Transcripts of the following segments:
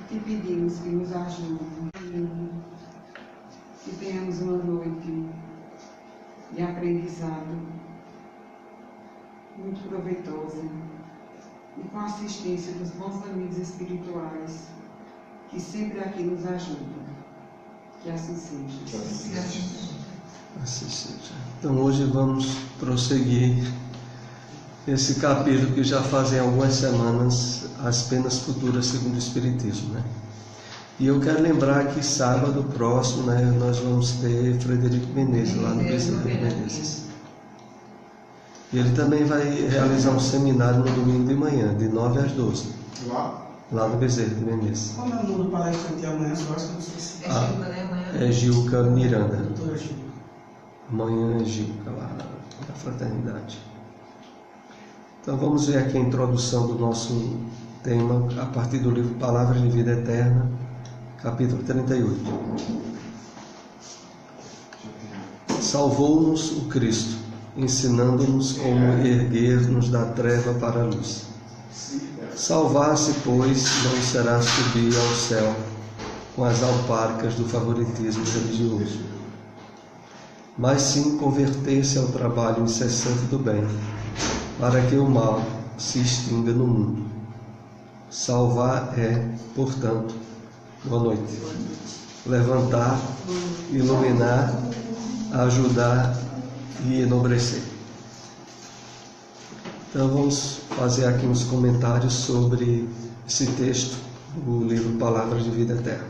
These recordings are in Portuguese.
te pedimos que nos ajude, que tenhamos uma noite de aprendizado muito proveitosa e com a assistência dos bons amigos espirituais que sempre aqui nos ajudam. Que assim seja. Assim seja. Então hoje vamos prosseguir esse capítulo que já fazem algumas semanas, as penas futuras segundo o Espiritismo, né? E eu quero lembrar que sábado próximo, né, nós vamos ter Frederico Menezes lá no Bezerra de Menezes. E ele também vai realizar um seminário no domingo de manhã, de 9 às 12. Lá no Bezerra de Menezes. Qual é o nome do palestrante amanhã? Eu acho que não sei se é Gilca Miranda. Doutora Gilca. Amanhã é Gilca, lá na Fraternidade. Então vamos ver aqui a introdução do nosso tema a partir do livro Palavras de Vida Eterna, capítulo 38. Salvou-nos o Cristo, ensinando-nos como erguer-nos da treva para a luz. Salvar-se, pois, não será subir ao céu com as alparcas do favoritismo religioso, mas sim converter-se ao trabalho incessante do bem, para que o mal se extinga no mundo. Salvar é, portanto, boa noite, levantar, iluminar, ajudar e enobrecer. Então vamos fazer aqui uns comentários sobre esse texto do livro Palavras de Vida Eterna.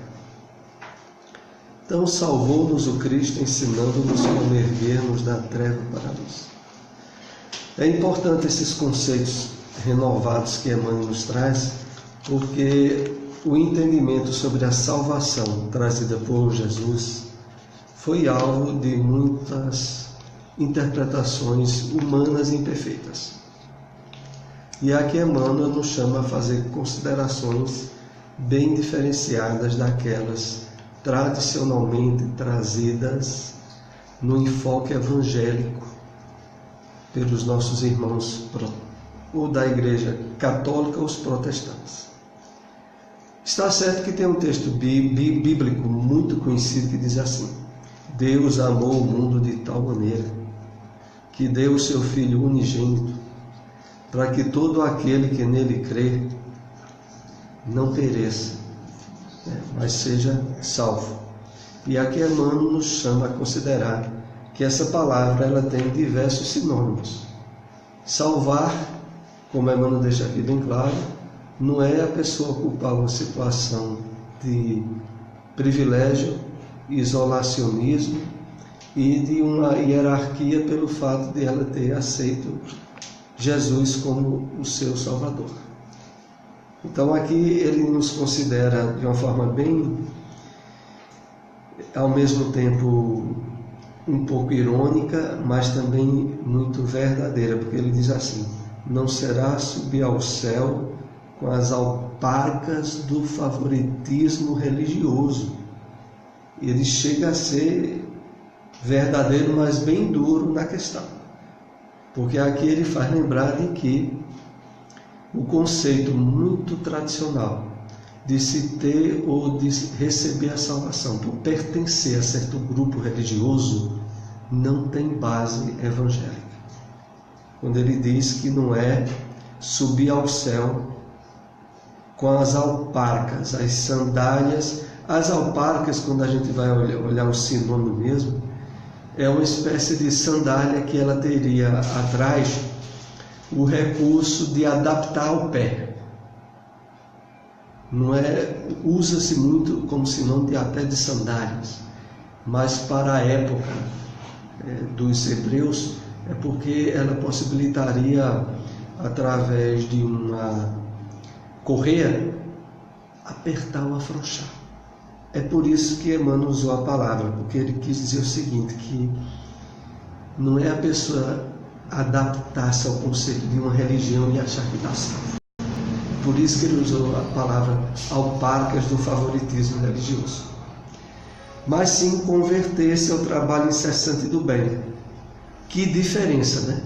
Então salvou-nos o Cristo, ensinando-nos como erguer-nos da treva para a luz. É importante esses conceitos renovados que Emmanuel nos traz, porque o entendimento sobre a salvação trazida por Jesus foi alvo de muitas interpretações humanas imperfeitas. E aqui Emmanuel nos chama a fazer considerações bem diferenciadas daquelas tradicionalmente trazidas no enfoque evangélico pelos nossos irmãos ou da Igreja Católica ou os protestantes. Está certo que tem um texto bíblico muito conhecido que diz assim: Deus amou o mundo de tal maneira que deu o seu Filho unigênito, para que todo aquele que nele crê não pereça, mas seja salvo. E aqui Emmanuel nos chama a considerar que essa palavra ela tem diversos sinônimos. Salvar, como Emmanuel deixa aqui bem claro, não é a pessoa ocupar uma situação de privilégio, isolacionismo e de uma hierarquia pelo fato de ela ter aceito Jesus como o seu Salvador. Então aqui ele nos considera de uma forma bem, ao mesmo tempo um pouco irônica, mas também muito verdadeira, porque ele diz assim: não será subir ao céu com as alparcas do favoritismo religioso. Ele chega a ser verdadeiro, mas bem duro na questão, porque aqui ele faz lembrar de que o conceito muito tradicional de se ter ou de receber a salvação por pertencer a certo grupo religioso não tem base evangélica. Quando ele diz que não é subir ao céu com as alparcas, as sandálias. As alparcas, quando a gente vai olhar o sinônimo mesmo, é uma espécie de sandália que ela teria atrás o recurso de adaptar ao pé. Não é, usa-se muito como sinônimo de até de sandálias, mas para a época dos hebreus é porque ela possibilitaria, através de uma correia, apertar ou afrouxar. É por isso que Emmanuel usou a palavra, porque ele quis dizer o seguinte, que não é a pessoa adaptar-se ao conceito de uma religião e achar que está salvo. Por isso que ele usou a palavra alparcas do favoritismo religioso. Mas sim converter-se ao trabalho incessante do bem. Que diferença, né?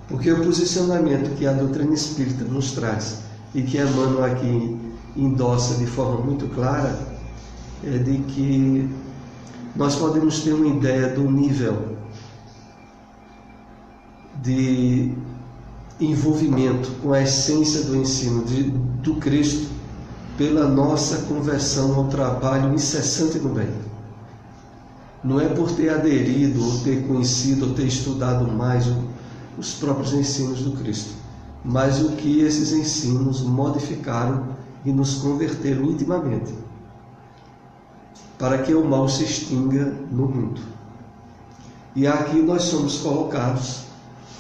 Porque o posicionamento que a doutrina espírita nos traz, e que Emmanuel aqui endossa de forma muito clara é de que nós podemos ter uma ideia do nível de envolvimento com a essência do ensino do Cristo pela nossa conversão ao trabalho incessante no bem. Não é por ter aderido, ou ter conhecido, ou ter estudado mais os próprios ensinos do Cristo, mas o que esses ensinos modificaram e nos converteram intimamente, para que o mal se extinga no mundo. E aqui nós somos colocados,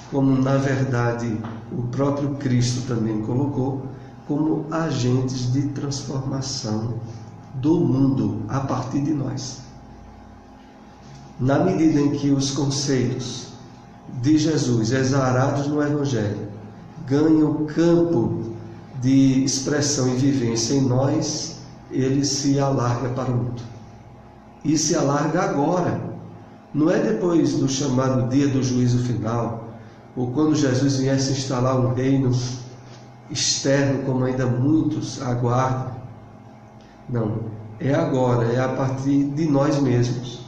como na verdade o próprio Cristo também colocou, como agentes de transformação do mundo a partir de nós. Na medida em que os conceitos de Jesus exarados no Evangelho ganham campo de expressão e vivência em nós, ele se alarga para o mundo. E se alarga agora. Não é depois do chamado dia do juízo final, ou quando Jesus viesse instalar um reino externo, como ainda muitos aguardam. Não, é agora, é a partir de nós mesmos,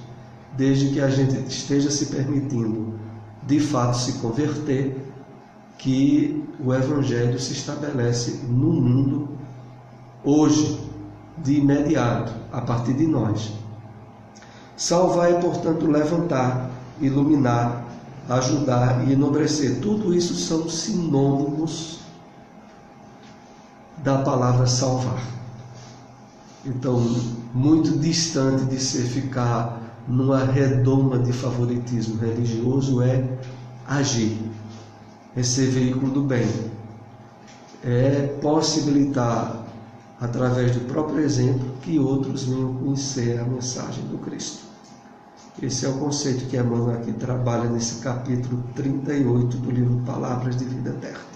desde que a gente esteja se permitindo de fato se converter, que o Evangelho se estabelece no mundo hoje, de imediato, a partir de nós. Salvar é, portanto, levantar, iluminar, ajudar e enobrecer. Tudo isso são sinônimos da palavra salvar. Então, muito distante de ser ficar numa redoma de favoritismo religioso é agir, é ser veículo do bem, é possibilitar, através do próprio exemplo, que outros venham conhecer a mensagem do Cristo. Esse é o conceito que Emmanuel aqui trabalha nesse capítulo 38 do livro Palavras de Vida Eterna.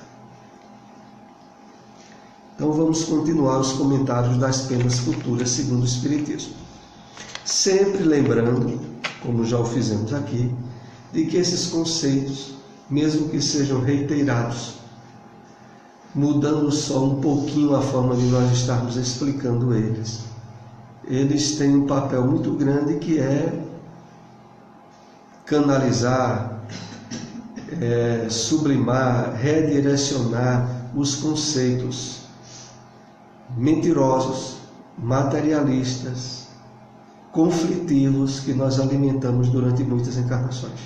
Então vamos continuar os comentários das penas futuras segundo o Espiritismo. Sempre lembrando, como já o fizemos aqui, de que esses conceitos, mesmo que sejam reiterados, mudando só um pouquinho a forma de nós estarmos explicando eles, eles têm um papel muito grande que é canalizar, sublimar, redirecionar os conceitos mentirosos, materialistas, conflitivos que nós alimentamos durante muitas encarnações.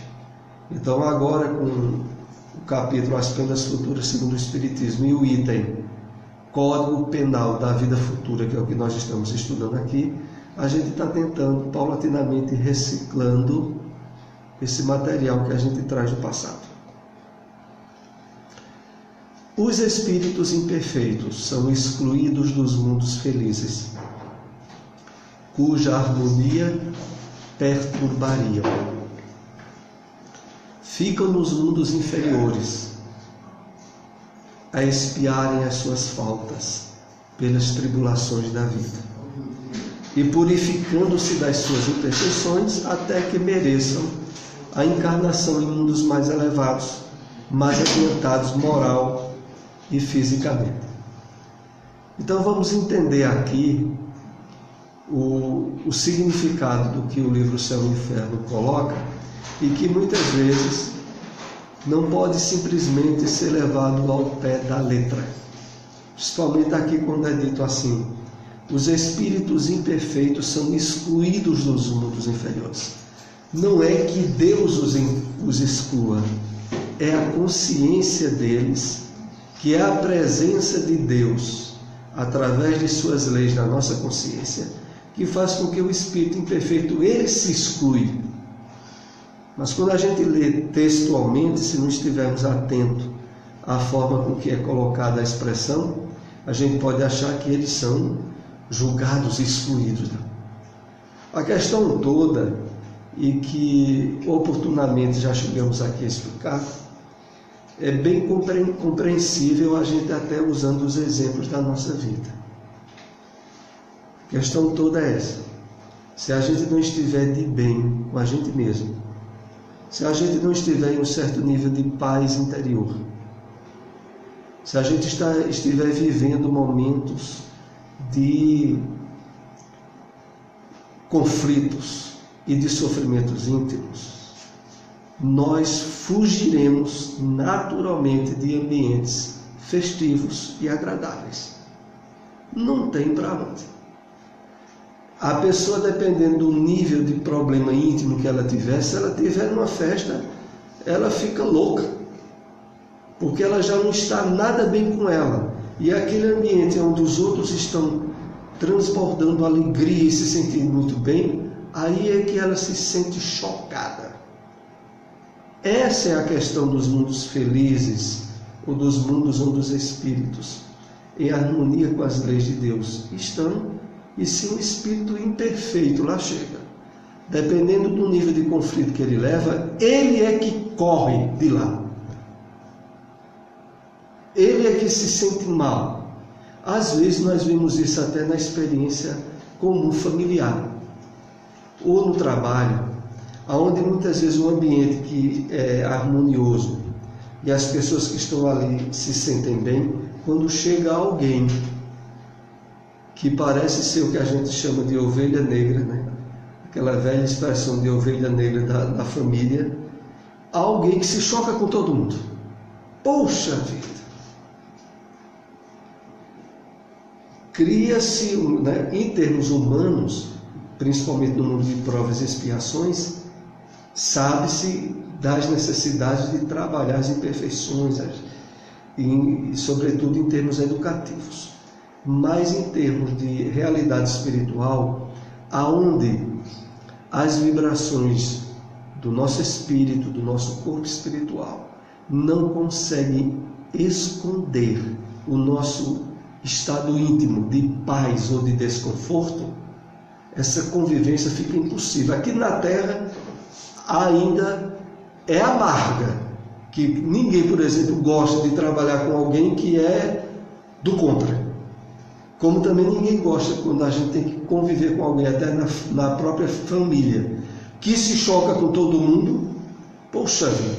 Então agora, com o capítulo As Penas Futuras segundo o Espiritismo e o item Código Penal da Vida Futura, que é o que nós estamos estudando aqui, a gente está tentando paulatinamente reciclando esse material que a gente traz do passado. Os espíritos imperfeitos são excluídos dos mundos felizes, cuja harmonia perturbariam. Ficam nos mundos inferiores, a expiarem as suas faltas pelas tribulações da vida, e purificando-se das suas imperfeições até que mereçam a encarnação em mundos mais elevados, mais adiantados moral e fisicamente. Então vamos entender aqui o significado do que o livro Céu e Inferno coloca, e que muitas vezes não pode simplesmente ser levado ao pé da letra. Principalmente aqui quando é dito assim: os espíritos imperfeitos são excluídos dos mundos inferiores. Não é que Deus os exclua, é a consciência deles, que é a presença de Deus, através de suas leis na nossa consciência, que faz com que o espírito imperfeito, ele se exclui. Mas quando a gente lê textualmente, se não estivermos atentos à forma com que é colocada a expressão, a gente pode achar que eles são julgados e excluídos. A questão toda, e que oportunamente já chegamos aqui a explicar, é bem compreensível a gente até usando os exemplos da nossa vida. A questão toda é essa: se a gente não estiver de bem com a gente mesmo, se a gente não estiver em um certo nível de paz interior, se a gente estiver vivendo momentos de conflitos e de sofrimentos íntimos, nós fugiremos naturalmente de ambientes festivos e agradáveis. Não tem para onde. A pessoa, dependendo do nível de problema íntimo que ela tiver, se ela tiver numa festa, ela fica louca, porque ela já não está nada bem com ela. E aquele ambiente onde os outros estão transbordando alegria e se sentindo muito bem, aí é que ela se sente chocada. Essa é a questão dos mundos felizes, ou dos mundos onde os espíritos, em harmonia com as leis de Deus, estão, e se um espírito imperfeito lá chega, dependendo do nível de conflito que ele leva, ele é que corre de lá. Ele é que se sente mal. Às vezes nós vemos isso até na experiência comum familiar, ou no trabalho, onde muitas vezes o ambiente que é harmonioso e as pessoas que estão ali se sentem bem, quando chega alguém que parece ser o que a gente chama de ovelha negra, né? Aquela velha expressão de ovelha negra da família, alguém que se choca com todo mundo. Poxa vida! Cria-se, né, em termos humanos, principalmente no mundo de provas e expiações, sabe-se das necessidades de trabalhar as imperfeições, e sobretudo em termos educativos. Mas em termos de realidade espiritual, aonde as vibrações do nosso espírito, do nosso corpo espiritual, não conseguem esconder o nosso estado íntimo de paz ou de desconforto, essa convivência fica impossível. Aqui na Terra ainda é amarga, que ninguém, por exemplo, gosta de trabalhar com alguém que é do contra. Como também ninguém gosta quando a gente tem que conviver com alguém, até na própria família, que se choca com todo mundo. Poxa vida,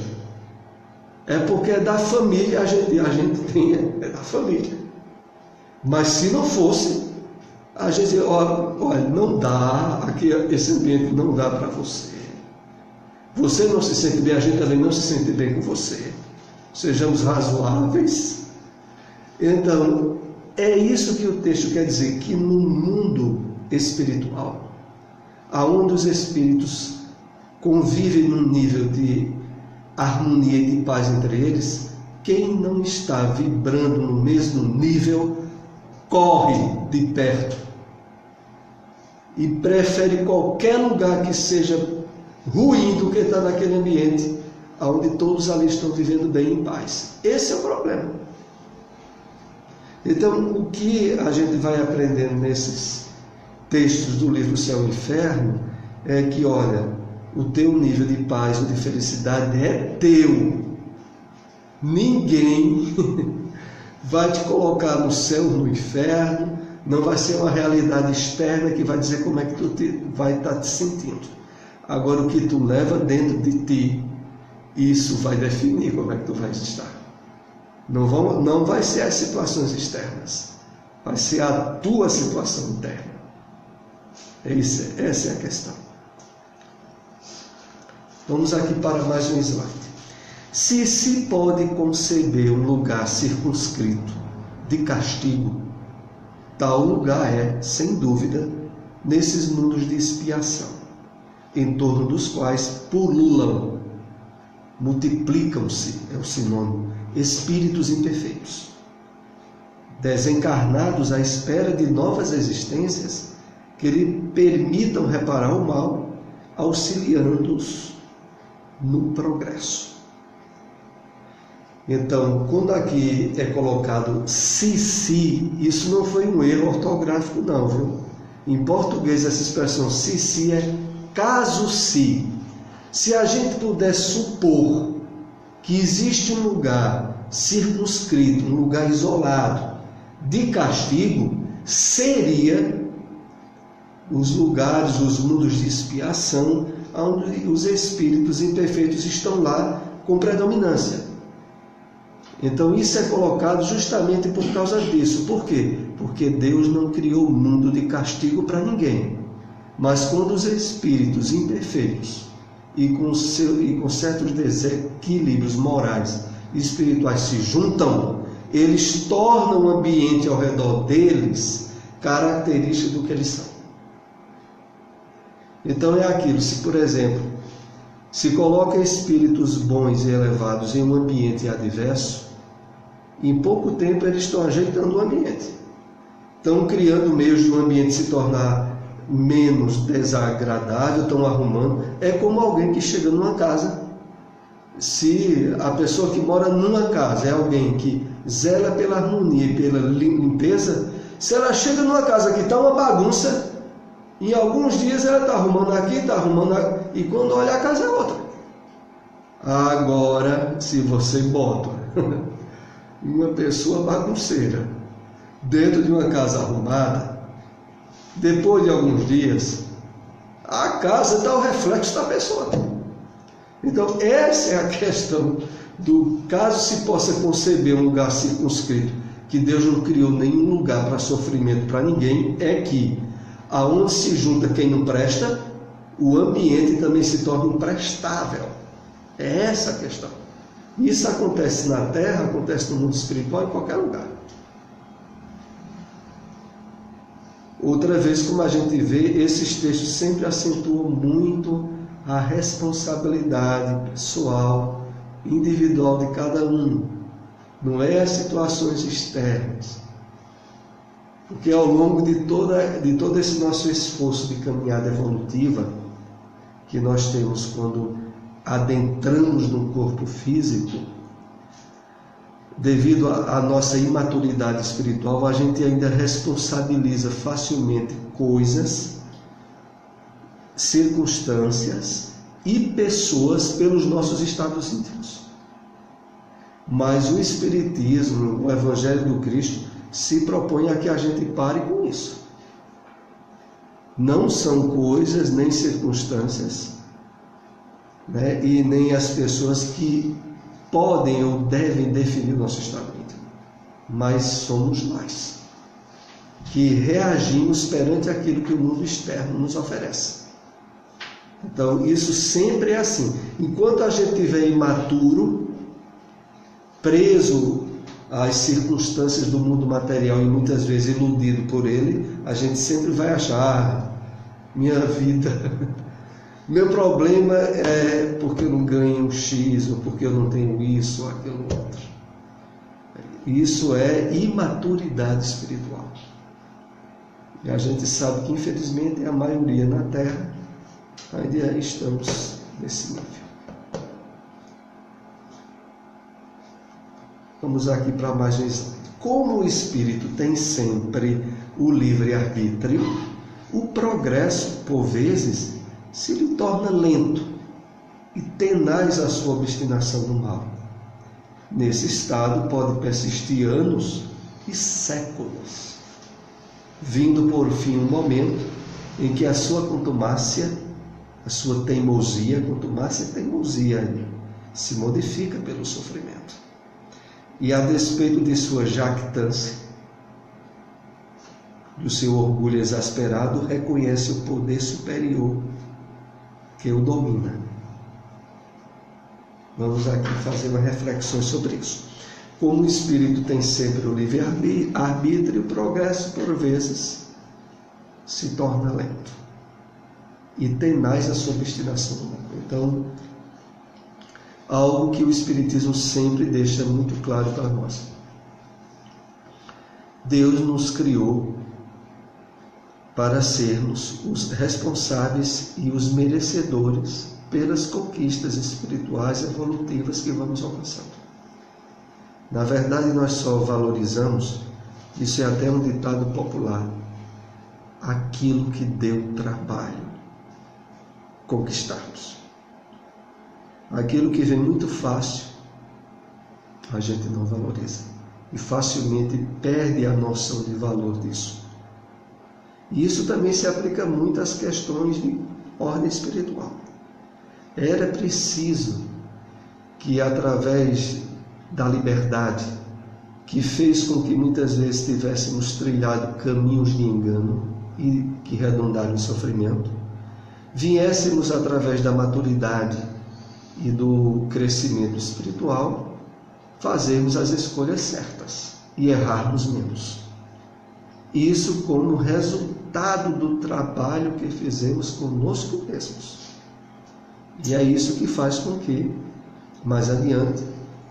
é porque é da família, a gente tem, é da família. Mas se não fosse, a gente, olha, não dá, aqui esse ambiente não dá para você. Você não se sente bem, a gente também não se sente bem com você. Sejamos razoáveis. Então, é isso que o texto quer dizer, que no mundo espiritual, aonde os espíritos convivem num nível de harmonia e de paz entre eles, quem não está vibrando no mesmo nível, corre de perto e prefere qualquer lugar que seja ruim do que estar naquele ambiente onde todos ali estão vivendo bem em paz. Esse é o problema. Então, o que a gente vai aprendendo nesses textos do livro Céu e Inferno é que, olha, o teu nível de paz ou de felicidade é teu. Ninguém vai te colocar no céu ou no inferno, não vai ser uma realidade externa que vai dizer como é que tu vai estar te sentindo. Agora, o que tu leva dentro de ti, isso vai definir como é que tu vais estar. Não vai ser as situações externas, vai ser a tua situação interna. Essa é a questão. Vamos aqui para mais um slide. Se pode conceber um lugar circunscrito de castigo, tal lugar é, sem dúvida, nesses mundos de expiação, em torno dos quais pululam, multiplicam-se, é o sinônimo, espíritos imperfeitos, desencarnados à espera de novas existências que lhe permitam reparar o mal, auxiliando-os no progresso. Então, quando aqui é colocado se, isso não foi um erro ortográfico não, viu? Em português essa expressão se é caso se. Se a gente puder supor que existe um lugar circunscrito, um lugar isolado de castigo, seria os lugares, os mundos de expiação, onde os espíritos imperfeitos estão lá com predominância. Então isso é colocado justamente por causa disso. Por quê? Porque porque Deus não criou o mundo de castigo para ninguém. Mas quando os espíritos imperfeitos e com certos desequilíbrios morais e espirituais se juntam, eles tornam o ambiente ao redor deles característico do que eles são. Então é aquilo, se por exemplo, se coloca espíritos bons e elevados em um ambiente adverso, em pouco tempo eles estão ajeitando o ambiente. Estão criando meios de um ambiente se tornar menos desagradável, estão arrumando. É como alguém que chega numa casa. Se a pessoa que mora numa casa é alguém que zela pela harmonia e pela limpeza, se ela chega numa casa que está uma bagunça, em alguns dias ela está arrumando aqui, está arrumando aqui, e quando olha a casa é outra. Agora, se você bota uma pessoa bagunceira dentro de uma casa arrumada, depois de alguns dias, a casa está o reflexo da pessoa. Então, essa é a questão do caso se possa conceber um lugar circunscrito, que Deus não criou nenhum lugar para sofrimento para ninguém, é que aonde se junta quem não presta, o ambiente também se torna imprestável. É essa a questão. Isso acontece na Terra, acontece no mundo espiritual, em qualquer lugar. Outra vez, como a gente vê, esses textos sempre acentuam muito a responsabilidade pessoal, individual de cada um. Não é as situações externas. Porque ao longo de todo esse nosso esforço de caminhada evolutiva que nós temos quando adentramos no corpo físico, devido à nossa imaturidade espiritual, a gente ainda responsabiliza facilmente coisas, circunstâncias e pessoas pelos nossos estados íntimos. Mas o Espiritismo, o Evangelho do Cristo, se propõe a que a gente pare com isso. Não são coisas nem circunstâncias, né, e nem as pessoas que podem ou devem definir o nosso estado íntimo, mas somos nós que reagimos perante aquilo que o mundo externo nos oferece. Então isso sempre é assim. Enquanto a gente estiver imaturo, preso às circunstâncias do mundo material e muitas vezes iludido por ele, a gente sempre vai achar: minha vida, meu problema é porque eu não ganho um X, ou porque eu não tenho isso ou aquilo outro. Isso é imaturidade espiritual. E a gente sabe que, infelizmente, a maioria na Terra ainda estamos nesse nível. Vamos aqui para mais um exame. Como o espírito tem sempre o livre-arbítrio, o progresso, por vezes, se lhe torna lento e tenaz a sua obstinação no mal. Nesse estado pode persistir anos e séculos, vindo por fim um momento em que a sua contumácia, a sua teimosia, contumácia é teimosia, se modifica pelo sofrimento. E a despeito de sua jactância, do seu orgulho exasperado, reconhece o poder superior que o domina. Vamos aqui fazer uma reflexão sobre isso. Como o espírito tem sempre o livre-arbítrio, o progresso, por vezes, se torna lento e tenaz a sua obstinação. Então, algo que o Espiritismo sempre deixa muito claro para nós. Deus nos criou para sermos os responsáveis e os merecedores pelas conquistas espirituais evolutivas que vamos alcançando. Na verdade, nós só valorizamos, isso é até um ditado popular, aquilo que deu trabalho conquistarmos. Aquilo que vem muito fácil, a gente não valoriza e facilmente perde a noção de valor disso. E isso também se aplica muito às questões de ordem espiritual. Era preciso que, através da liberdade, que fez com que muitas vezes tivéssemos trilhado caminhos de engano e que redundaram em sofrimento, viéssemos através da maturidade e do crescimento espiritual fazermos as escolhas certas e errarmos menos. Isso como resultado do trabalho que fizemos conosco mesmos. E é isso que faz com que, mais adiante,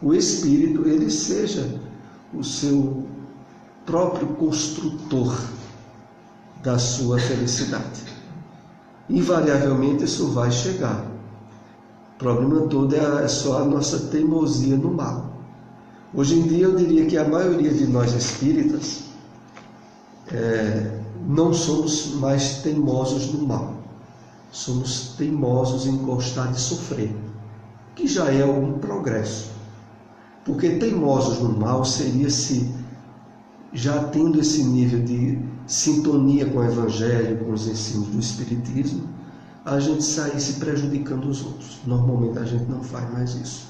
o Espírito ele seja o seu próprio construtor da sua felicidade. Invariavelmente isso vai chegar. O problema todo é só a nossa teimosia no mal. Hoje em dia eu diria que a maioria de nós espíritas não somos mais teimosos no mal. Somos teimosos em gostar de sofrer, que já é um progresso. Porque teimosos no mal seria se, já tendo esse nível de sintonia com o Evangelho, com os ensinos do Espiritismo, a gente saísse prejudicando os outros. Normalmente a gente não faz mais isso.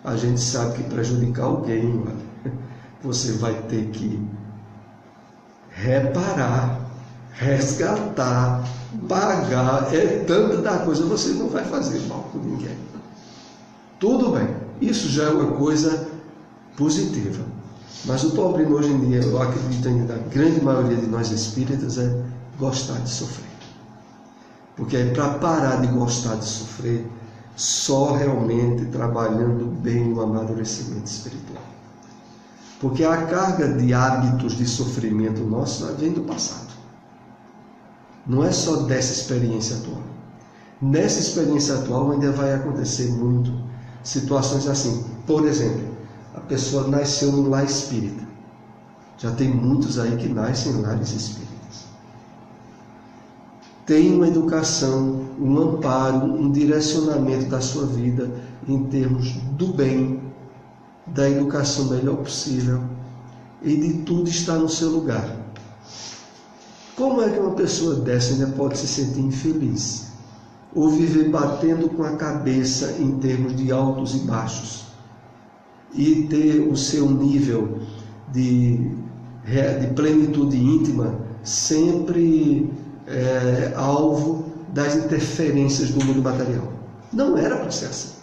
A gente sabe que prejudicar alguém, você vai ter que reparar, resgatar, pagar, é tanta da coisa, você não vai fazer mal com ninguém. Tudo bem, isso já é uma coisa positiva. Mas o problema hoje em dia, eu acredito ainda da grande maioria de nós espíritas, é gostar de sofrer. Porque para parar de gostar de sofrer, só realmente trabalhando bem o amadurecimento espiritual. Porque a carga de hábitos de sofrimento nosso vem do passado. Não é só dessa experiência atual. Nessa experiência atual ainda vai acontecer muito situações assim. Por exemplo, a pessoa nasceu num lar espírita. Já tem muitos aí que nascem em lares espíritas. Tem uma educação, um amparo, um direcionamento da sua vida em termos do bem, da educação melhor possível, e de tudo está no seu lugar. Como é que uma pessoa dessa ainda pode se sentir infeliz? Ou viver batendo com a cabeça em termos de altos e baixos? E ter o seu nível de plenitude íntima sempre alvo das interferências do mundo material? Não era para ser assim.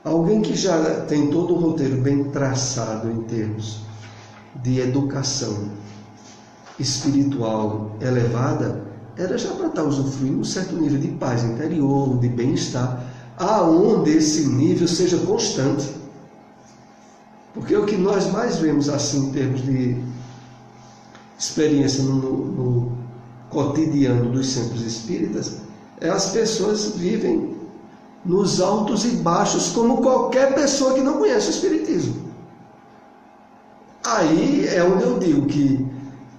Alguém que já tem todo um roteiro bem traçado em termos de educação espiritual elevada, era já para estar usufruindo um certo nível de paz interior, de bem-estar, aonde esse nível seja constante. Porque o que nós mais vemos assim em termos de experiência no cotidiano dos centros espíritas, é as pessoas vivem nos altos e baixos como qualquer pessoa que não conhece o Espiritismo. Aí é onde eu digo que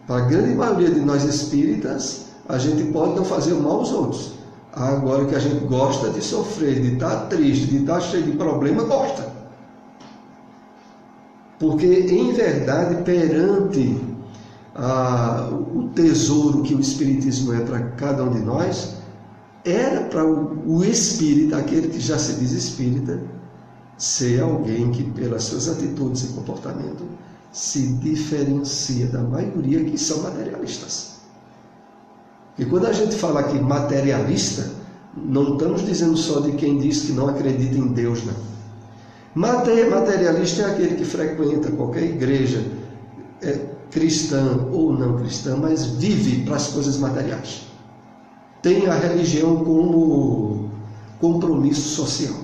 para a grande maioria de nós espíritas, a gente pode não fazer mal aos outros. Agora que a gente gosta de sofrer, de estar triste, de estar cheio de problema, gosta. Porque, em verdade, perante o tesouro que o Espiritismo é para cada um de nós, era para o espírita, aquele que já se diz espírita, ser alguém que, pelas suas atitudes e comportamento, se diferencia da maioria que são materialistas. E quando a gente fala aqui materialista, não estamos dizendo só de quem diz que não acredita em Deus, não. Materialista é aquele que frequenta qualquer igreja, cristã ou não cristã, mas vive para as coisas materiais. Tem a religião como compromisso social.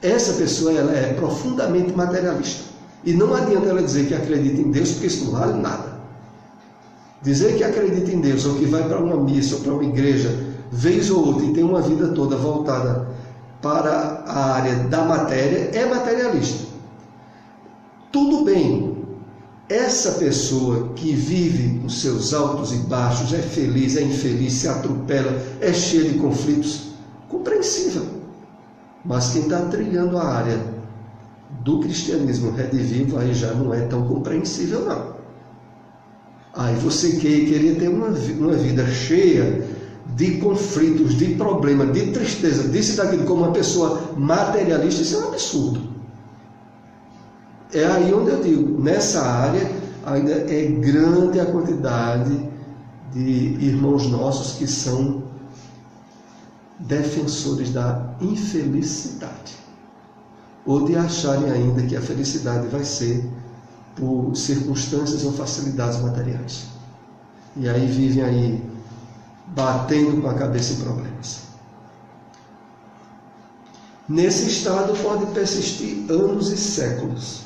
Essa pessoa ela é profundamente materialista. E não adianta ela dizer que acredita em Deus, porque isso não vale nada. Dizer que acredita em Deus, ou que vai para uma missa, ou para uma igreja, vez ou outra, e tem uma vida toda voltada para a área da matéria, é materialista. Tudo bem, essa pessoa que vive os seus altos e baixos, é feliz, é infeliz, se atropela, é cheia de conflitos, compreensível. Mas quem está trilhando a área do cristianismo redivivo, aí já não é tão compreensível, não. Aí você queria ter uma vida cheia de conflitos, de problemas, de tristeza, disso e daquilo, como uma pessoa materialista, isso é um absurdo. é aí onde eu digo, nessa área ainda é grande a quantidade de irmãos nossos que são defensores da infelicidade, ou de acharem ainda que a felicidade vai ser por circunstâncias ou facilidades materiais. E aí vivem aí batendo com a cabeça em problemas. Nesse estado pode persistir anos e séculos,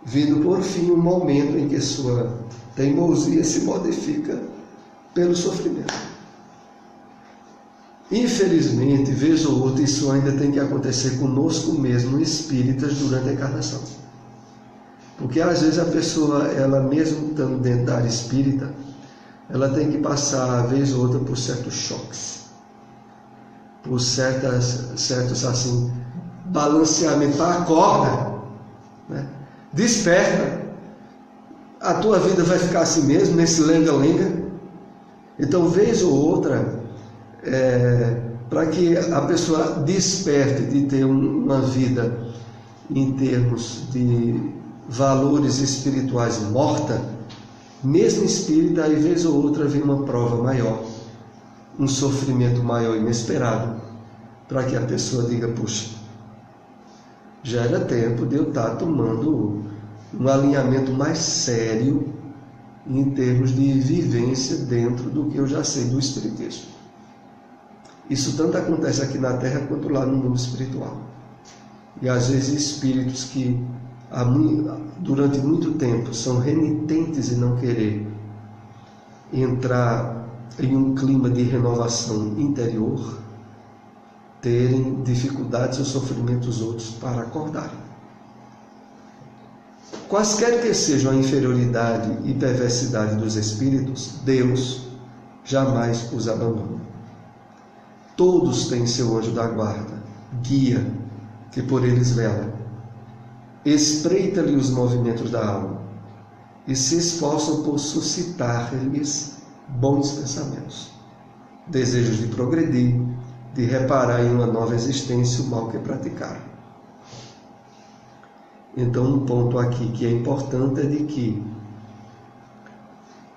vindo por fim um momento em que sua teimosia se modifica pelo sofrimento. Infelizmente, vez ou outra, isso ainda tem que acontecer conosco mesmo, espíritas, durante a encarnação. Porque às vezes a pessoa, ela mesmo estando dentro da área espírita, ela tem que passar, vez ou outra, por certos choques, por certos assim, balanceamentos. Acorda, né? Desperta. A tua vida vai ficar assim mesmo, nesse lenga-lenga. Então, vez ou outra, para que a pessoa desperte de ter uma vida em termos de valores espirituais morta, mesmo espírita, aí vez ou outra vem uma prova maior, um sofrimento maior inesperado, para que a pessoa diga, puxa, já era tempo de eu estar tomando um alinhamento mais sério em termos de vivência dentro do que eu já sei do espiritismo. Isso tanto acontece aqui na Terra quanto lá no mundo espiritual. E às vezes espíritos que durante muito tempo são renitentes em não querer entrar em um clima de renovação interior, terem dificuldades ou sofrimentos outros para acordar. Quaisquer que sejam a inferioridade e perversidade dos espíritos, Deus jamais os abandona. Todos têm seu anjo da guarda, guia, que por eles vela. Espreita-lhe os movimentos da alma e se esforçam por suscitar-lhes bons pensamentos, desejos de progredir, de reparar em uma nova existência o mal que praticaram. Então, um ponto aqui que é importante é de que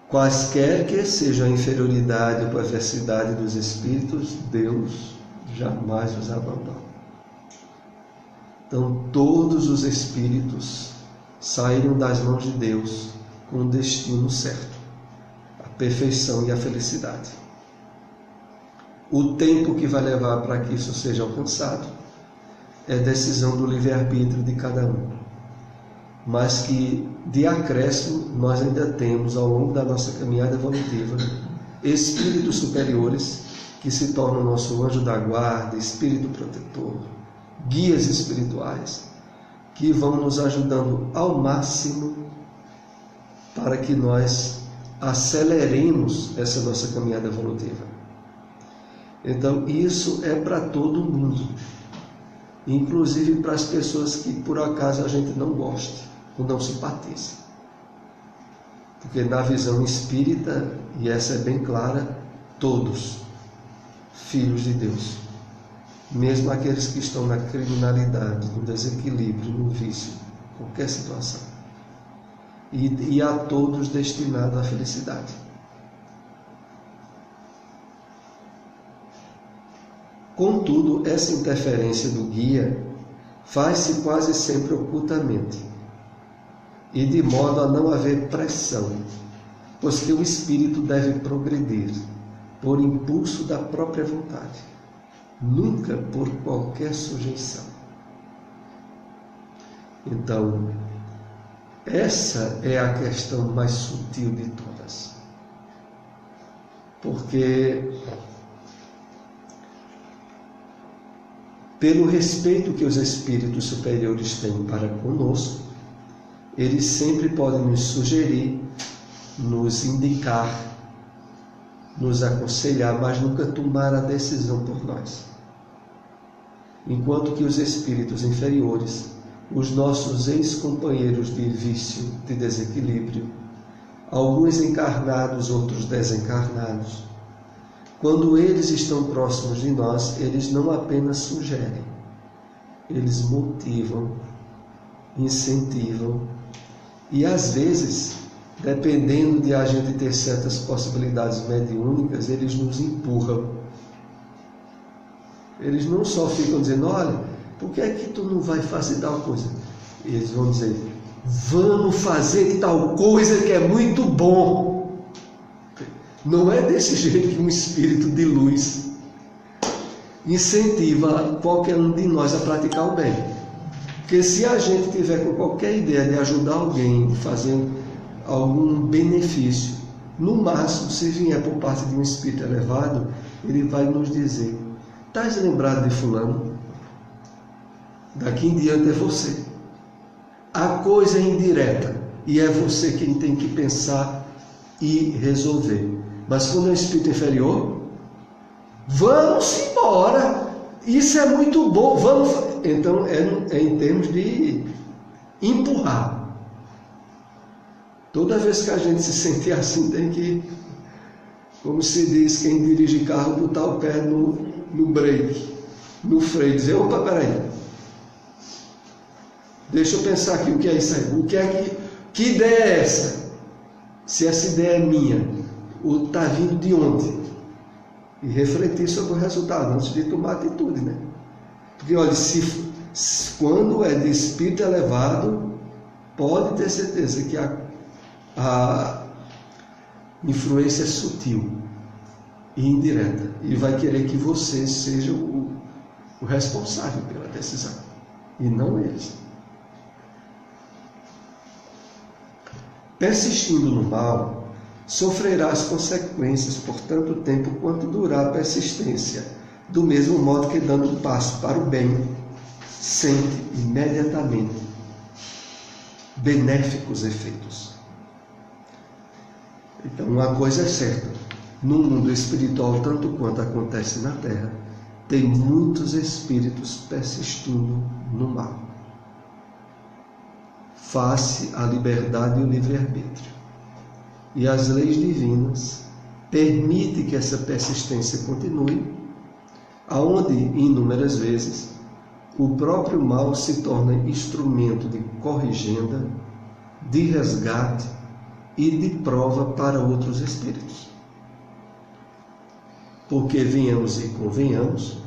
quaisquer que seja a inferioridade ou perversidade dos espíritos, Deus jamais os abandona. Então, todos os espíritos saíram das mãos de Deus com o destino certo, a perfeição e a felicidade. O tempo que vai levar para que isso seja alcançado é decisão do livre-arbítrio de cada um, mas que de acréscimo nós ainda temos ao longo da nossa caminhada evolutiva espíritos superiores que se tornam nosso anjo da guarda, espírito protetor, guias espirituais, que vão nos ajudando ao máximo para que nós aceleremos essa nossa caminhada evolutiva. Então, isso é para todo mundo, inclusive para as pessoas que por acaso a gente não goste ou não simpatiza. Porque na visão espírita, e essa é bem clara, todos filhos de Deus, mesmo aqueles que estão na criminalidade, no desequilíbrio, no vício, qualquer situação, e a todos destinado à felicidade. Contudo, essa interferência do guia faz-se quase sempre ocultamente e de modo a não haver pressão, pois que o espírito deve progredir por impulso da própria vontade, nunca por qualquer sujeição. Então, essa é a questão mais sutil de todas, porque pelo respeito que os espíritos superiores têm para conosco, eles sempre podem nos sugerir, nos indicar, nos aconselhar, mas nunca tomar a decisão por nós. Enquanto que os espíritos inferiores, os nossos ex-companheiros de vício, de desequilíbrio, alguns encarnados, outros desencarnados, quando eles estão próximos de nós, eles não apenas sugerem, eles motivam incentivam e às vezes, dependendo de a gente ter certas possibilidades mediúnicas, eles nos empurram. Eles não só ficam dizendo, olha, por que é que tu não vai fazer tal coisa? Eles vão dizer, vamos fazer tal coisa que é muito bom. Não é desse jeito que um espírito de luz incentiva qualquer um de nós a praticar o bem. Porque se a gente tiver com qualquer ideia de ajudar alguém, de fazer algum benefício, no máximo, se vier por parte de um espírito elevado, ele vai nos dizer, estás lembrado de fulano? Daqui em diante é você. A coisa é indireta e é você quem tem que pensar e resolver. Mas quando é um espírito inferior, vamos embora, isso é muito bom, vamos. Então é em termos de empurrar. Toda vez que a gente se sentir assim, tem que, como se diz, quem dirige carro, botar o pé no break, no freio, dizer, opa, peraí, deixa eu pensar aqui o que é isso aí, que ideia é essa? Se essa ideia é minha, ou está vindo de onde? E refletir sobre o resultado, antes de tomar atitude, né? Porque, olha, quando é de espírito elevado, pode ter certeza que a influência é sutil e indireta, e vai querer que você seja o responsável pela decisão, e não eles. Persistindo no mal, sofrerá as consequências por tanto tempo quanto durar a persistência, do mesmo modo que, dando um passo para o bem, sente imediatamente benéficos efeitos. Então, uma coisa é certa, no mundo espiritual, tanto quanto acontece na Terra, tem muitos espíritos persistindo no mal, face à liberdade e o livre-arbítrio. E as leis divinas permitem que essa persistência continue, aonde, inúmeras vezes, o próprio mal se torna instrumento de corrigenda, de resgate e de prova para outros espíritos. Porque, venhamos e convenhamos,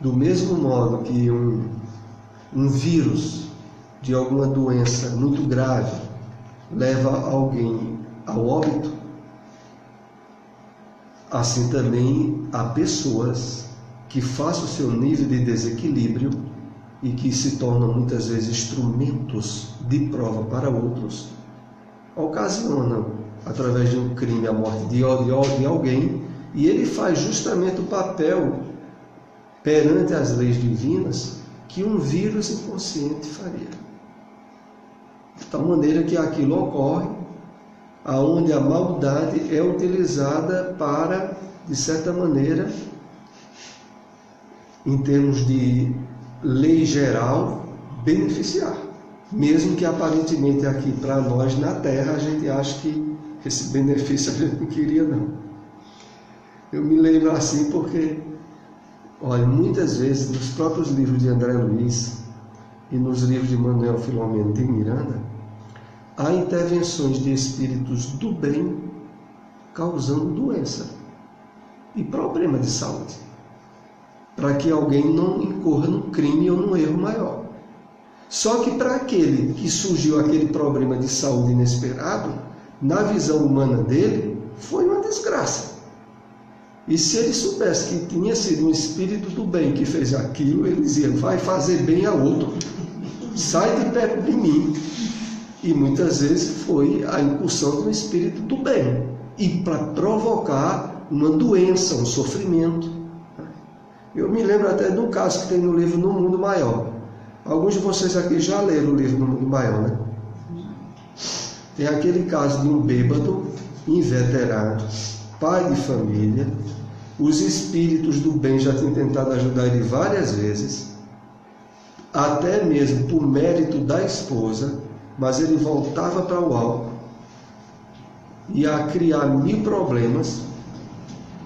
do mesmo modo que um vírus de alguma doença muito grave leva alguém ao óbito, assim também há pessoas que façam o seu nível de desequilíbrio e que se tornam muitas vezes instrumentos de prova para outros, ocasionam, através de um crime, a morte de alguém, e ele faz justamente o papel perante as leis divinas que um vírus inconsciente faria. De tal maneira que aquilo ocorre aonde a maldade é utilizada para, de certa maneira, em termos de lei geral, beneficiar. Mesmo que aparentemente aqui para nós na Terra a gente acha que esse benefício a gente não queria, não. Eu me lembro assim porque, olha, muitas vezes nos próprios livros de André Luiz e nos livros de Manuel Filomeno de Miranda, há intervenções de espíritos do bem causando doença e problema de saúde, para que alguém não incorra num crime ou num erro maior. Só que para aquele que surgiu aquele problema de saúde inesperado, na visão humana dele, foi uma desgraça. E se ele soubesse que tinha sido um espírito do bem que fez aquilo, ele dizia, vai fazer bem a outro, sai de perto de mim. E muitas vezes foi a incursão do espírito do bem, e para provocar uma doença, um sofrimento. Eu me lembro até de um caso que tem no livro No Mundo Maior. Alguns de vocês aqui já leram o livro No Mundo Maior, né? Tem aquele caso de um bêbado, inveterado, pai de família. Os espíritos do bem já tinham tentado ajudar ele várias vezes, até mesmo por mérito da esposa, mas ele voltava para o álcool, ia criar 1000 problemas,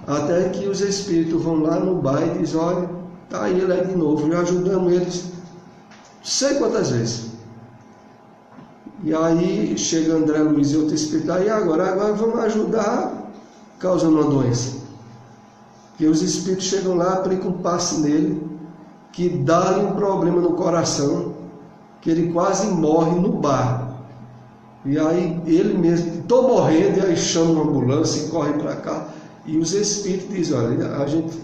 até que os espíritos vão lá no bar e dizem, olha, tá aí ele aí de novo, já ajudamos eles, sei quantas vezes, E aí chega André Luiz e outro espírito, aí agora vamos ajudar causando uma doença. E os espíritos chegam lá, aplicam um passe nele, que dá-lhe um problema no coração, que ele quase morre no bar. E aí ele mesmo, estou morrendo, e aí chama uma ambulância e corre para cá. E os espíritos dizem, olha, a gente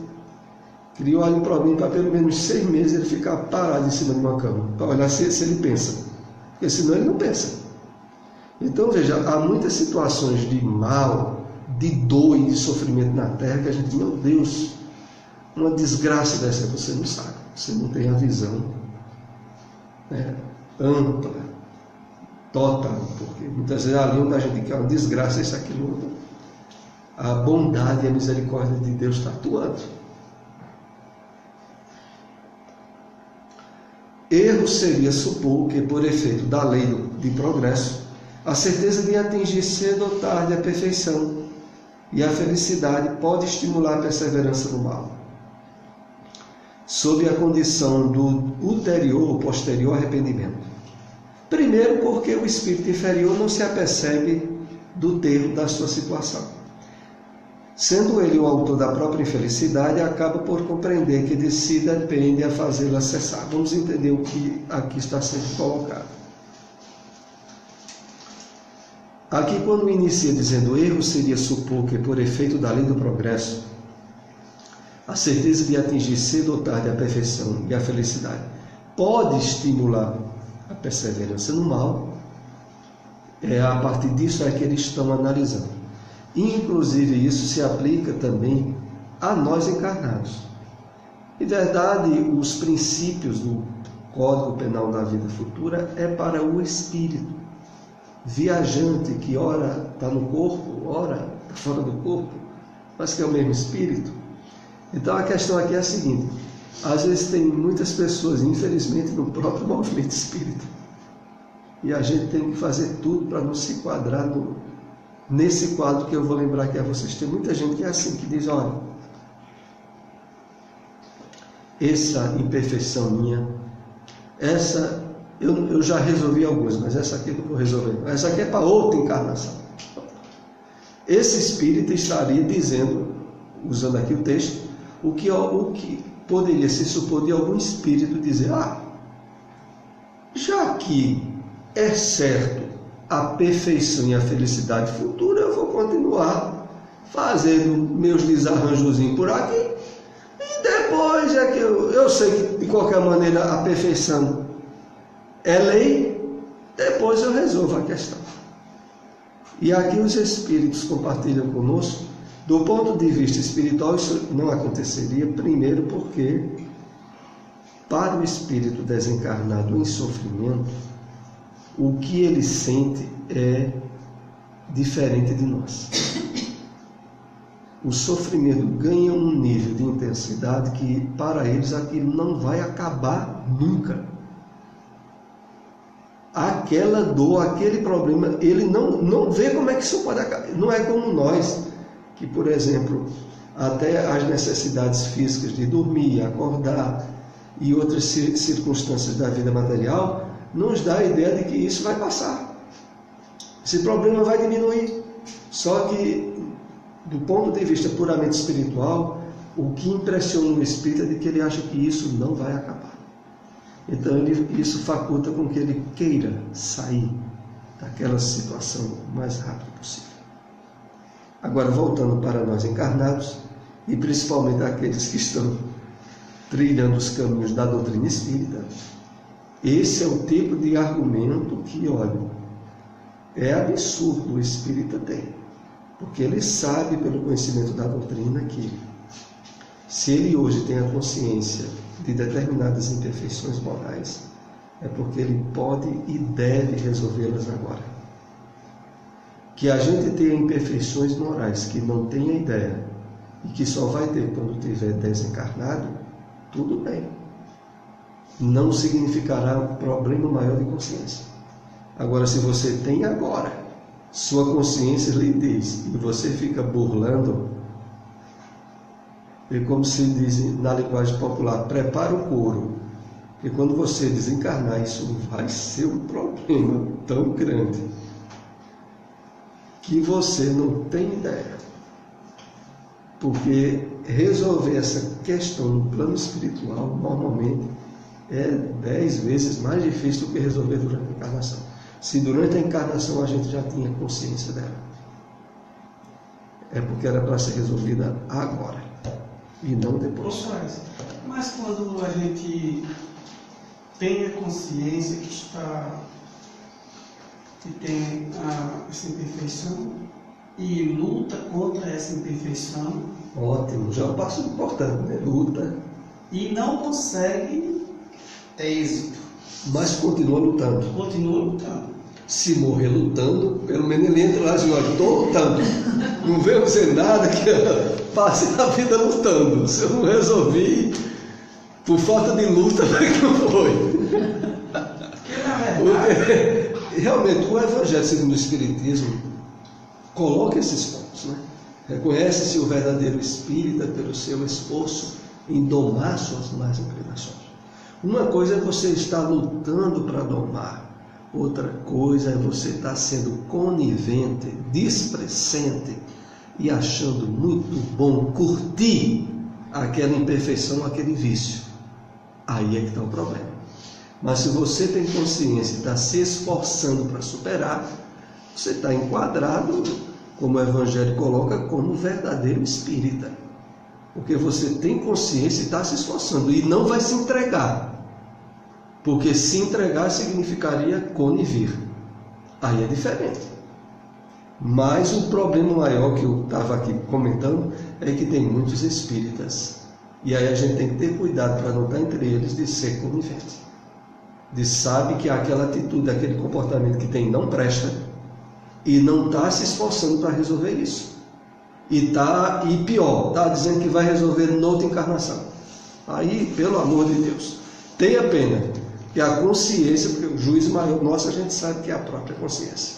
criou ali um problema para pelo menos 6 meses ele ficar parado em cima de uma cama, para olhar se ele pensa. Porque senão ele não pensa. Então veja, há muitas situações de mal, de dor e de sofrimento na Terra que a gente, meu Deus, uma desgraça dessa você não sabe, você não tem a visão ampla, total, porque muitas vezes ali onde a gente quer uma desgraça, isso, aquilo, outro, a bondade e a misericórdia de Deus está atuando. Erro seria supor que, por efeito da lei de progresso, a certeza de atingir cedo ou tarde a perfeição e a felicidade pode estimular a perseverança no mal, sob a condição do ulterior ou posterior arrependimento. Primeiro, porque o espírito inferior não se apercebe do termo da sua situação. Sendo ele o autor da própria infelicidade, acaba por compreender que de si depende a fazê-la cessar. Vamos entender o que aqui está sendo colocado. Aqui, quando inicia dizendo erro, seria supor que, por efeito da lei do progresso, a certeza de atingir cedo ou tarde a perfeição e a felicidade pode estimular a perseverança no mal. A partir disso é que eles estão analisando. Inclusive, isso se aplica também a nós encarnados. Em verdade, os princípios do Código Penal da Vida Futura é para o espírito viajante que ora está no corpo, ora está fora do corpo, mas que é o mesmo espírito. Então a questão aqui é a seguinte: às vezes tem muitas pessoas, infelizmente, no próprio movimento espírita, e a gente tem que fazer tudo para não se enquadrar nesse quadro que eu vou lembrar aqui a vocês. Tem muita gente que é assim, que diz, olha, essa imperfeição minha, essa eu já resolvi algumas, mas essa aqui eu não vou resolver. Essa aqui é para outra encarnação. Esse espírito estaria dizendo, usando aqui o texto, o que poderia se supor de algum espírito dizer, já que é certo a perfeição e a felicidade futura, eu vou continuar fazendo meus desarranjozinhos por aqui, e depois é que eu sei que de qualquer maneira a perfeição é lei, depois eu resolvo a questão. E aqui os espíritos compartilham conosco, do ponto de vista espiritual, isso não aconteceria, primeiro porque para o espírito desencarnado em sofrimento, o que ele sente é diferente de nós. O sofrimento ganha um nível de intensidade que, para eles, aquilo não vai acabar nunca. Aquela dor, aquele problema, ele não vê como é que isso pode acabar. Não é como nós, que, por exemplo, até as necessidades físicas de dormir, acordar e outras circunstâncias da vida material, nos dá a ideia de que isso vai passar. Esse problema vai diminuir. Só que, do ponto de vista puramente espiritual, o que impressiona o espírito é de que ele acha que isso não vai acabar. Então, isso faculta com que ele queira sair daquela situação o mais rápido possível. Agora, voltando para nós encarnados, e principalmente aqueles que estão trilhando os caminhos da doutrina espírita, esse é o tipo de argumento que, olha, é absurdo o espírita tem, porque ele sabe pelo conhecimento da doutrina que, se ele hoje tem a consciência de determinadas imperfeições morais, é porque ele pode e deve resolvê-las agora. Que a gente tenha imperfeições morais que não tenha ideia e que só vai ter quando estiver desencarnado, tudo bem. Não significará um problema maior de consciência. Agora, se você tem agora, sua consciência lhe diz, e você fica burlando, é como se diz na linguagem popular, prepara o couro, Porque quando você desencarnar, isso vai ser um problema tão grande que você não tem ideia. Porque resolver essa questão no plano espiritual, normalmente, é 10 vezes mais difícil do que resolver durante a encarnação. Se durante a encarnação a gente já tinha consciência dela, é porque era para ser resolvida agora e não depois. Mas quando a gente tem a consciência que tem essa imperfeição e luta contra essa imperfeição. Ótimo, já é um passo importante, né? Luta. E não consegue ter êxito. Mas continua lutando. Continua lutando. Se morrer lutando, pelo menos ele entra lá e diz, olha, estou lutando. Não veio dizer nada que eu passe a vida lutando. Se eu não resolvi, por falta de luta, não foi. Porque, realmente, o Evangelho segundo o Espiritismo coloca esses pontos, né? Reconhece-se o verdadeiro espírita pelo seu esforço em domar suas más inclinações. Uma coisa é você estar lutando para domar, outra coisa é você estar sendo conivente, disprecente e achando muito bom curtir aquela imperfeição, aquele vício. Aí é que está o problema. Mas se você tem consciência e está se esforçando para superar, você está enquadrado, como o Evangelho coloca, como verdadeiro espírita. Porque você tem consciência e está se esforçando e não vai se entregar. Porque se entregar significaria conivir. Aí é diferente. Mas o problema maior que eu estava aqui comentando é que tem muitos espíritas. E aí a gente tem que ter cuidado para não estar entre eles de ser conivente. De sabe que aquela atitude, aquele comportamento que tem não presta e não está se esforçando para resolver isso. E pior, está dizendo que vai resolver noutra encarnação. Aí, pelo amor de Deus, tenha pena que a consciência, porque o juiz maior nosso a gente sabe que é a própria consciência.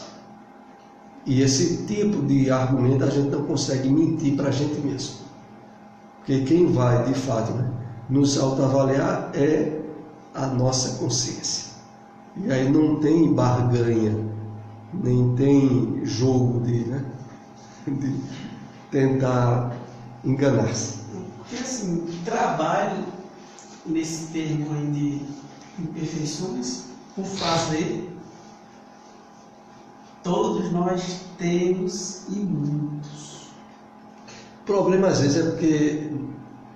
E esse tipo de argumento a gente não consegue mentir para a gente mesmo. Porque quem vai, de fato, né, nos autoavaliar é a nossa consciência. E aí não tem barganha, nem tem jogo de tentar enganar-se. Porque assim, trabalho nesse termo aí de imperfeições, por fazer, todos nós temos e muitos. O problema às vezes é porque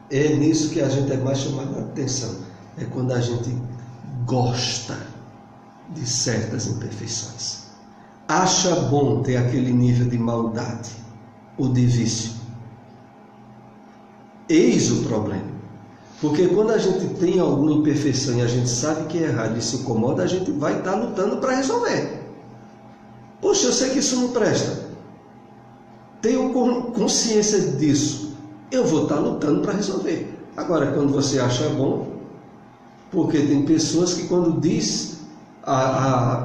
é nisso que a gente é mais chamado a atenção. É quando a gente gosta de certas imperfeições. Acha bom ter aquele nível de maldade ou de vício. Eis o problema. Porque quando a gente tem alguma imperfeição e a gente sabe que é errado e se incomoda, a gente vai estar lutando para resolver. Poxa, eu sei que isso não presta. Tenho consciência disso. Eu vou estar lutando para resolver. Agora, quando você acha bom, porque tem pessoas que quando diz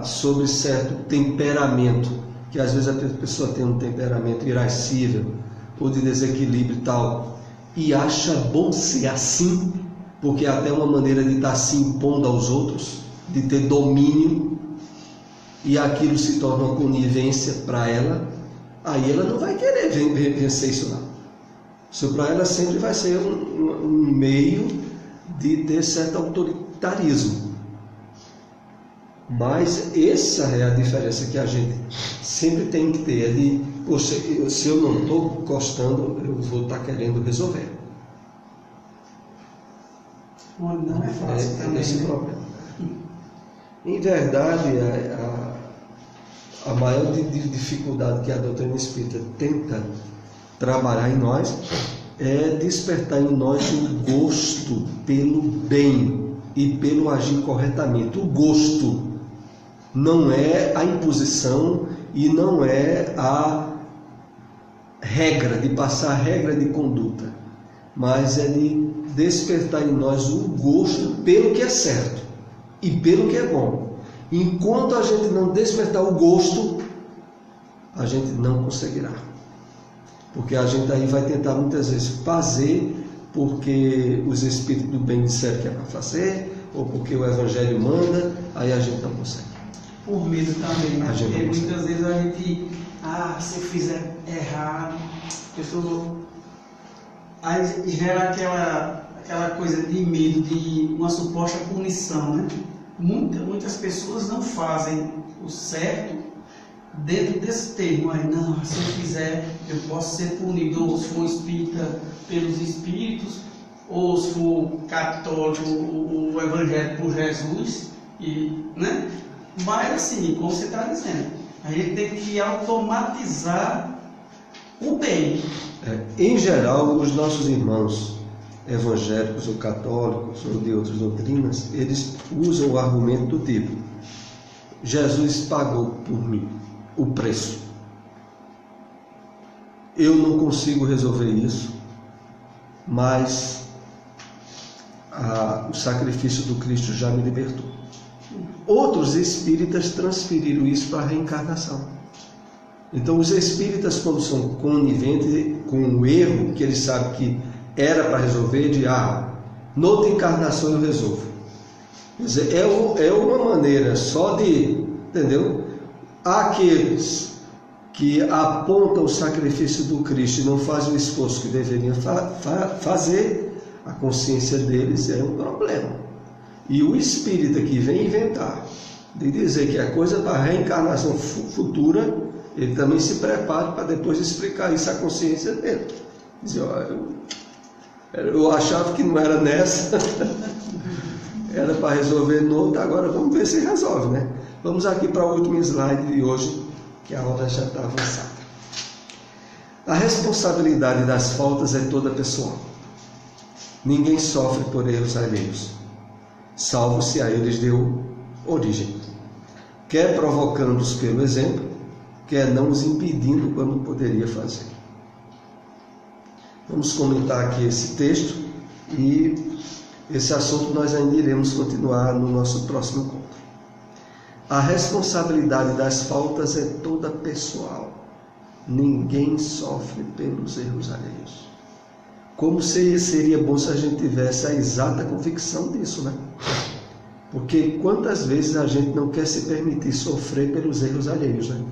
sobre certo temperamento, que às vezes a pessoa tem um temperamento irascível ou de desequilíbrio e tal, e acha bom ser assim, porque é até uma maneira de estar se impondo aos outros, de ter domínio, e aquilo se torna uma conivência para ela, aí ela não vai querer vencer isso não. Isso para ela sempre vai ser um meio de ter certo autoritarismo. Mas essa é a diferença que a gente sempre tem que ter, é de, poxa, se eu não estou gostando, eu vou estar querendo resolver. Não é fácil também, esse né? problema. Em verdade, a maior dificuldade que a doutrina espírita tenta trabalhar em nós é despertar em nós o gosto pelo bem e pelo agir corretamente. O gosto não é a imposição e não é a regra, de passar a regra de conduta, mas é de despertar em nós o gosto pelo que é certo e pelo que é bom. Enquanto a gente não despertar o gosto, a gente não conseguirá. Porque a gente aí vai tentar muitas vezes fazer porque os espíritos do bem disseram que é para fazer, ou porque o Evangelho manda, aí a gente não consegue. Por medo também, né? Porque consegue. muitas vezes a gente, se eu fizer errado, aí gera aquela coisa de medo, de uma suposta punição, né? Muitas pessoas não fazem o certo dentro desse termo aí, não, se eu fizer, eu posso ser punido, ou se for espírita pelos espíritos, ou se for católico, o evangelho por Jesus, né? Mas assim, como você está dizendo, a gente tem que automatizar o bem. Em geral, os nossos irmãos evangélicos ou católicos ou de outras doutrinas, eles usam o argumento do tipo: Jesus pagou por mim o preço. Eu não consigo resolver isso, mas o sacrifício do Cristo já me libertou. Outros espíritas transferiram isso para a reencarnação. Então, os espíritas, quando são coniventes com o erro que eles sabem que era para resolver, noutra encarnação eu resolvo. Quer dizer, é uma maneira só de, entendeu? Aqueles que apontam o sacrifício do Cristo e não fazem o esforço que deveriam fazer, a consciência deles é um problema. E o espírita que vem inventar de dizer que é coisa para a reencarnação futura, ele também se prepara para depois explicar isso à consciência dele. Dizer, eu achava que não era nessa, era para resolver noutra, agora vamos ver se resolve, né? Vamos aqui para o último slide de hoje, que a hora já está avançada. A responsabilidade das faltas é toda pessoal. Ninguém sofre por erros alheios, salvo se a eles deu origem, quer provocando-os pelo exemplo, quer não os impedindo quando poderia fazer. Vamos comentar aqui esse texto e esse assunto nós ainda iremos continuar no nosso próximo encontro. A responsabilidade das faltas é toda pessoal. Ninguém sofre pelos erros alheios. Como seria bom se a gente tivesse a exata convicção disso, né? Porque quantas vezes a gente não quer se permitir sofrer pelos erros alheios, né?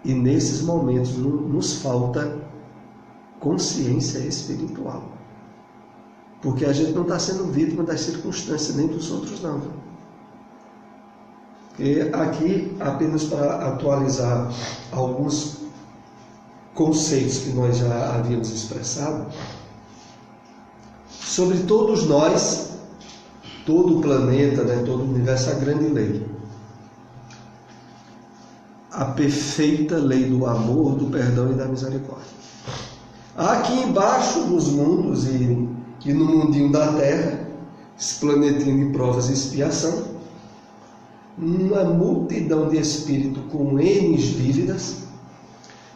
E nesses momentos nos falta consciência espiritual. Porque a gente não está sendo vítima das circunstâncias, nem dos outros não. E aqui, apenas para atualizar alguns conceitos que nós já havíamos expressado, sobre todos nós, todo o planeta, né, todo o universo, a grande lei. A perfeita lei do amor, do perdão e da misericórdia. Aqui embaixo nos mundos e no mundinho da Terra, esse planetinho de provas e expiação, uma multidão de espíritos com N dívidas,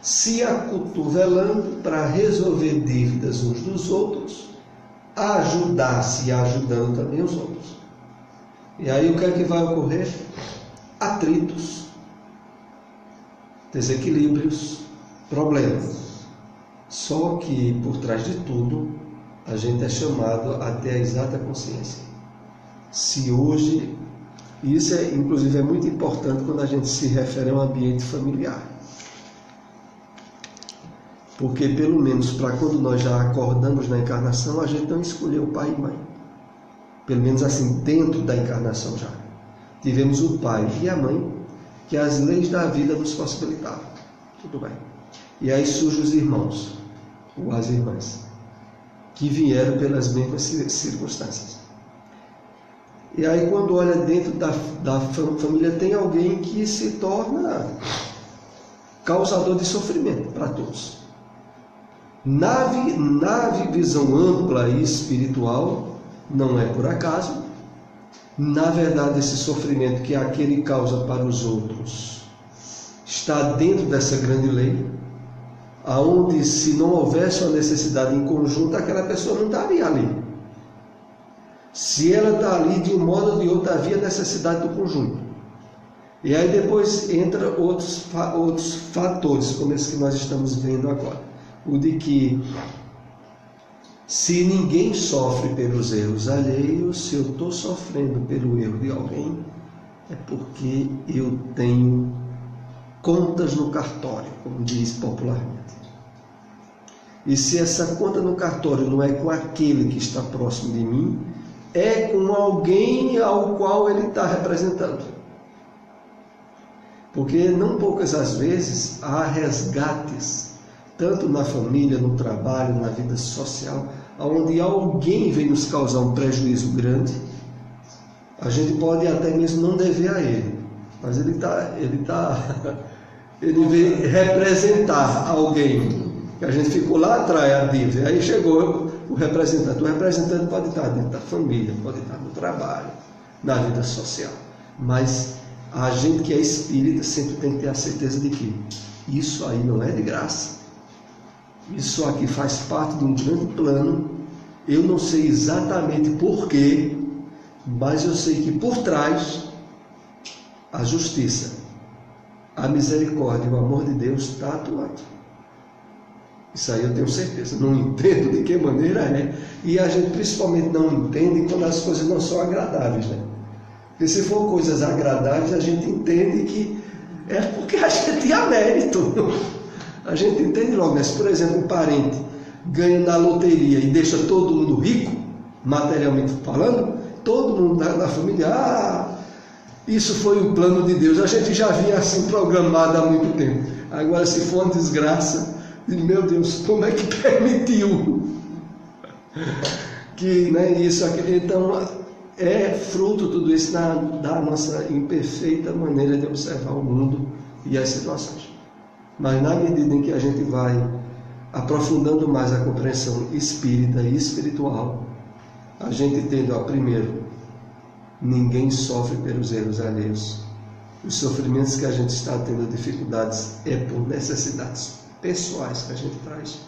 se acotovelando para resolver dívidas uns dos outros, ajudar-se e ajudando também os outros. E aí o que é que vai ocorrer? Atritos, desequilíbrios, problemas. Só que por trás de tudo, a gente é chamado a ter a exata consciência. Se hoje, isso inclusive é muito importante quando a gente se refere a um ambiente familiar. Porque pelo menos para quando nós já acordamos na encarnação, a gente não escolheu pai e mãe. Pelo menos assim, dentro da encarnação já. Tivemos o pai e a mãe, que as leis da vida nos possibilitavam. Tudo bem. E aí surgem os irmãos, ou as irmãs, que vieram pelas mesmas circunstâncias. E aí quando olha dentro da família, tem alguém que se torna causador de sofrimento para todos. Na visão ampla e espiritual, não é por acaso. Na verdade, esse sofrimento que aquele causa para os outros está dentro dessa grande lei, aonde se não houvesse uma necessidade em conjunto, aquela pessoa não estaria ali. Se ela está ali, de um modo ou de outro, havia necessidade do conjunto. E aí depois entra outros fatores, como esse que nós estamos vendo agora. O de que Se ninguém sofre pelos erros alheios, se eu estou sofrendo pelo erro de alguém, é porque eu tenho contas no cartório, como diz popularmente. E se essa conta no cartório não é com aquele que está próximo de mim, é com alguém ao qual ele está representando. Porque não poucas as vezes há resgates, tanto na família, no trabalho, na vida social, onde alguém vem nos causar um prejuízo grande. A gente pode até mesmo não dever a ele, mas ele vem representar alguém. A gente ficou lá atrás, a dívida, aí chegou o representante. O representante pode estar dentro da família, pode estar no trabalho, na vida social. Mas a gente que é espírita sempre tem que ter a certeza de que isso aí não é de graça. Isso aqui faz parte de um grande plano. Eu não sei exatamente porquê, mas eu sei que por trás a justiça, a misericórdia, o amor de Deus está atuando. Isso aí eu tenho certeza. Não entendo de que maneira é. E a gente principalmente não entende quando as coisas não são agradáveis, né? Porque se for coisas agradáveis, a gente entende que é porque a gente tinha mérito. A gente entende logo, né? Se, por exemplo, um parente ganha na loteria e deixa todo mundo rico, materialmente falando, todo mundo da família, isso foi o plano de Deus. A gente já vinha assim programado há muito tempo. Agora, se for uma desgraça, meu Deus, como é que permitiu que, né, isso aqui? Então, é fruto tudo isso da nossa imperfeita maneira de observar o mundo e as situações. Mas na medida em que a gente vai aprofundando mais a compreensão espírita e espiritual, a gente tendo, primeiro, ninguém sofre pelos erros alheios. Os sofrimentos que a gente está tendo dificuldades é por necessidades pessoais que a gente traz.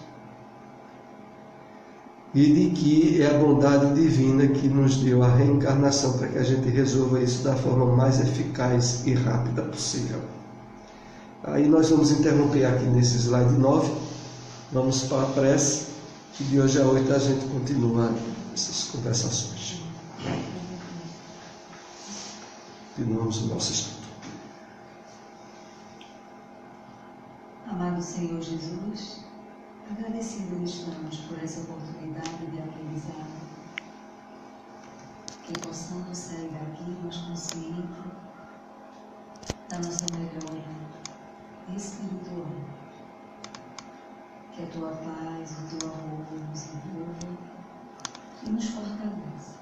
E de que é a bondade divina que nos deu a reencarnação para que a gente resolva isso da forma mais eficaz e rápida possível. Aí nós vamos interromper aqui nesse slide 9, vamos para a prece, e de hoje a 8 a gente continua essas conversações. Continuamos o nosso estudo. Amado Senhor Jesus, agradecidos estamos por essa oportunidade de aprendizado, que possamos sair daqui mais conscientes da nossa melhora espiritual, que a Tua paz, o Teu amor nos envolva e nos fortaleça.